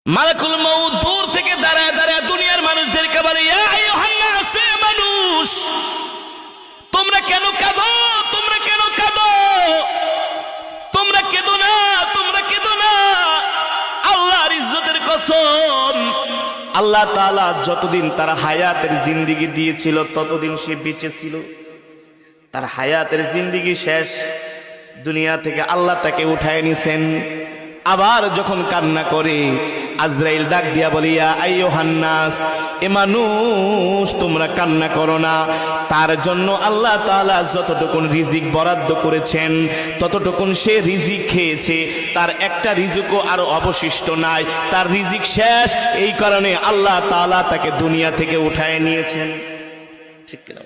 মালাকুল মউত দূর থেকে দাঁড়ায় দাঁড়ায় দুনিয়ার মানুষদেরকে বলে, ইয়া আইয়ুহান নাস, মানুষ তোমরা কেন কাঁদো, তোমরা কেন কাঁদো, তোমরা কেঁদো না, তোমরা কেঁদো না। আল্লাহর ইজ্জতের কসম, আল্লাহ তাআলা যতদিন তার হায়াতের জিন্দেগি দিয়েছিল ততদিন সে বেঁচে ছিল। তার হায়াতের জিন্দেগি শেষ, দুনিয়া থেকে আল্লাহ তাকে উঠায় নিছেন। আবার যখন কান্না করে আজরাইল ডাক দিয়া বলে, ইয়া আইয়ুহান নাস, এ মানুষ তোমরা কান্না করো না। তার জন্য আল্লাহ তাআলা যতটুকুন রিজিক বরাদ্দ করেছেন ততটুকুন সে রিজিক খেয়েছে, তার একটা রিজিকও আর অবশিষ্ট নাই, তার রিজিক শেষ। এই কারণে আল্লাহ তাআলা তাকে দুনিয়া থেকে উঠায় নিয়েছেন। ঠিক কিনা?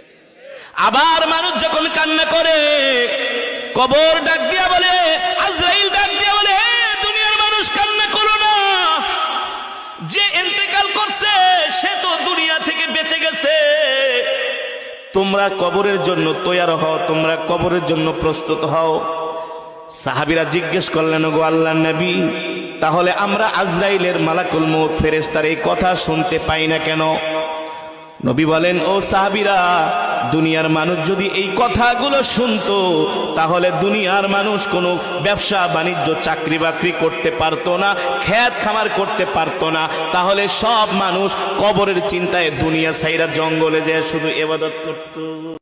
আবার মানুষ যখন কান্না করে, কবর ডাক দিয়া বলে, আজরাইল ডাক দিয়া বলে, হে দুনিয়ার মানুষ কান্না করো না, যে ইন্তেকাল করছে সে তো দুনিয়া থেকে বেঁচে গেছে। তোমরা কবরের জন্য তৈয়ার হও, তোমরা কবরের জন্য প্রস্তুত হও। সাহাবীরা জিজ্ঞেস করলেন, গো আল্লাহর নবী, তাহলে আমরা আজরাইলের মালাকুল মউত ফেরেশতার এই কথা শুনতে পাই না কেন? নবী বলেন, ও সাহাবীরা, দুনিয়ার মানুষ যদি এই কথাগুলো শুনতো তাহলে দুনিয়ার মানুষ কোনো ব্যবসা বাণিজ্য চাকরি বাকরি করতে পারতো না, খেত খামার করতে পারতো না। তাহলে সব মানুষ কবরের চিন্তায় দুনিয়া ছাইরা জঙ্গলে যায় শুধু ইবাদত করতো।